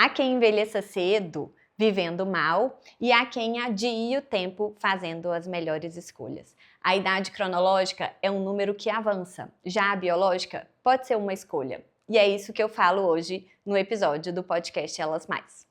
Há quem envelheça cedo, vivendo mal, e há quem adie o tempo fazendo as melhores escolhas. A idade cronológica é um número que avança, já a biológica pode ser uma escolha. E é isso que eu falo hoje no episódio do podcast Elas Mais.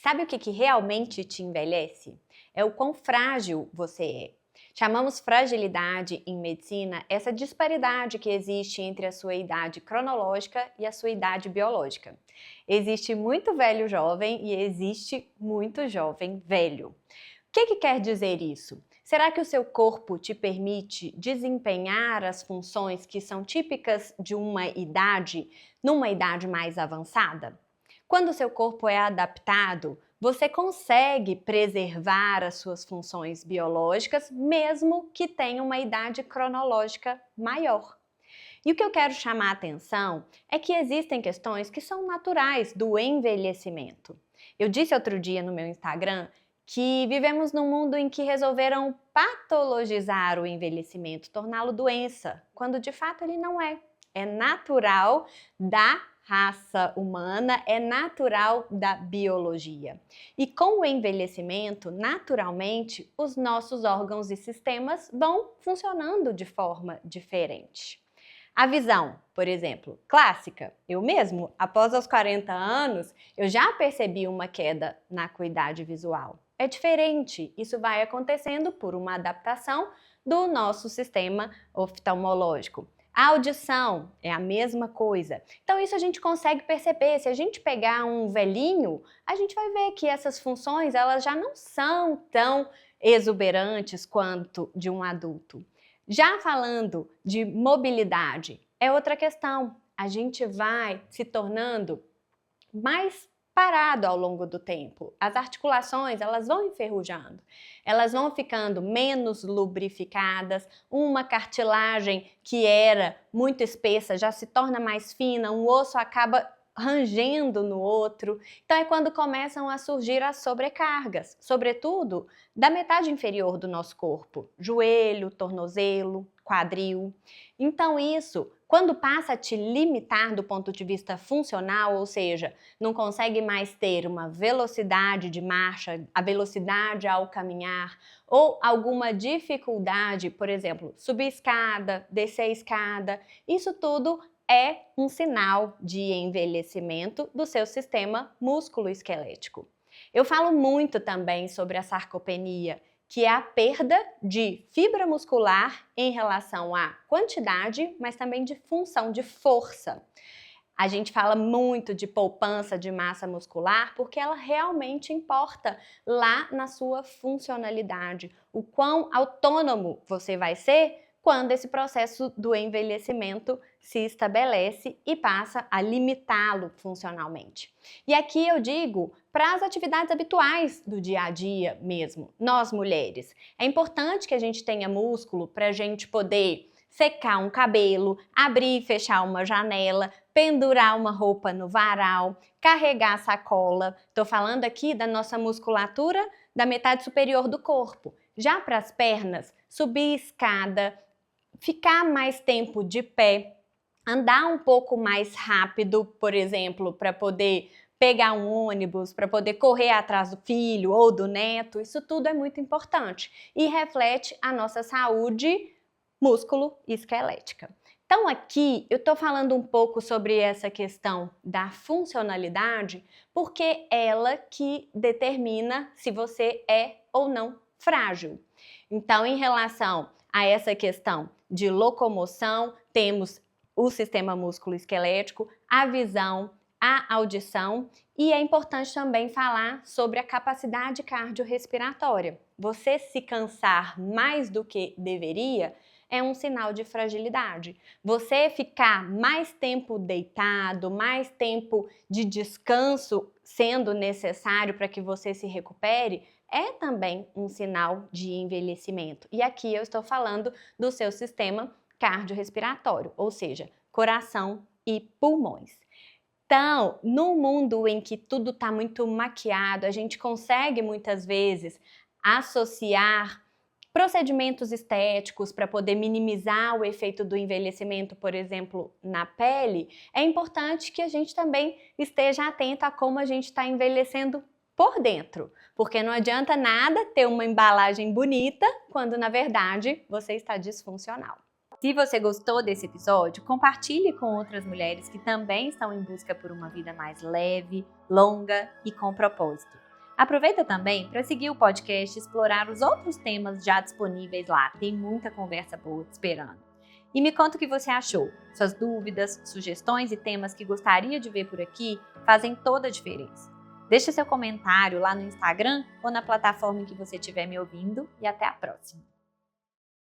Sabe o que realmente te envelhece? É o quão frágil você é. Chamamos fragilidade em medicina essa disparidade que existe entre a sua idade cronológica e a sua idade biológica. Existe muito velho jovem e existe muito jovem velho. O que quer dizer isso? Será que o seu corpo te permite desempenhar as funções que são típicas de uma idade, numa idade mais avançada? Quando o seu corpo é adaptado, você consegue preservar as suas funções biológicas, mesmo que tenha uma idade cronológica maior. E o que eu quero chamar a atenção é que existem questões que são naturais do envelhecimento. Eu disse outro dia no meu Instagram que vivemos num mundo em que resolveram patologizar o envelhecimento, torná-lo doença, quando de fato ele não é. É natural da raça humana, é natural da biologia. E com o envelhecimento, naturalmente, os nossos órgãos e sistemas vão funcionando de forma diferente. A visão, por exemplo, clássica. Eu mesmo, após os 40 anos, eu já percebi uma queda na acuidade visual. É diferente, isso vai acontecendo por uma adaptação do nosso sistema oftalmológico. A audição é a mesma coisa. Então isso a gente consegue perceber. Se a gente pegar um velhinho, a gente vai ver que essas funções elas já não são tão exuberantes quanto de um adulto. Já falando de mobilidade, é outra questão. A gente vai se tornando mais parado ao longo do tempo. As articulações, elas vão enferrujando, elas vão ficando menos lubrificadas, uma cartilagem que era muito espessa já se torna mais fina, um osso acaba rangendo no outro. Então é quando começam a surgir as sobrecargas, sobretudo da metade inferior do nosso corpo, joelho, tornozelo, quadril. Então isso, quando passa a te limitar do ponto de vista funcional, ou seja, não consegue mais ter uma velocidade de marcha, a velocidade ao caminhar, ou alguma dificuldade, por exemplo, subir escada, descer escada, isso tudo é um sinal de envelhecimento do seu sistema músculo-esquelético. Eu falo muito também sobre a sarcopenia, que é a perda de fibra muscular em relação à quantidade, mas também de função, de força. A gente fala muito de poupança de massa muscular porque ela realmente importa lá na sua funcionalidade, o quão autônomo você vai ser quando esse processo do envelhecimento se estabelece e passa a limitá-lo funcionalmente. E aqui eu digo para as atividades habituais do dia a dia mesmo, nós mulheres. É importante que a gente tenha músculo para a gente poder secar um cabelo, abrir e fechar uma janela, pendurar uma roupa no varal, carregar a sacola. Estou falando aqui da nossa musculatura da metade superior do corpo. Já para as pernas, subir escada, ficar mais tempo de pé, andar um pouco mais rápido, por exemplo, para poder pegar um ônibus, para poder correr atrás do filho ou do neto, isso tudo é muito importante e reflete a nossa saúde músculo-esquelética. Então aqui eu estou falando um pouco sobre essa questão da funcionalidade, porque ela que determina se você é ou não frágil. Então, em relação a essa questão de locomoção, temos o sistema músculo-esquelético, a visão, a audição e é importante também falar sobre a capacidade cardiorrespiratória. Você se cansar mais do que deveria é um sinal de fragilidade. Você ficar mais tempo deitado, mais tempo de descanso sendo necessário para que você se recupere, é também um sinal de envelhecimento. E aqui eu estou falando do seu sistema cardiorrespiratório, ou seja, coração e pulmões. Então, no mundo em que tudo está muito maquiado, a gente consegue muitas vezes associar procedimentos estéticos para poder minimizar o efeito do envelhecimento, por exemplo, na pele, é importante que a gente também esteja atento a como a gente está envelhecendo por dentro, porque não adianta nada ter uma embalagem bonita quando, na verdade, você está disfuncional. Se você gostou desse episódio, compartilhe com outras mulheres que também estão em busca por uma vida mais leve, longa e com propósito. Aproveita também para seguir o podcast e explorar os outros temas já disponíveis lá. Tem muita conversa boa te esperando. E me conta o que você achou. Suas dúvidas, sugestões e temas que gostaria de ver por aqui fazem toda a diferença. Deixe seu comentário lá no Instagram ou na plataforma em que você estiver me ouvindo e até a próxima.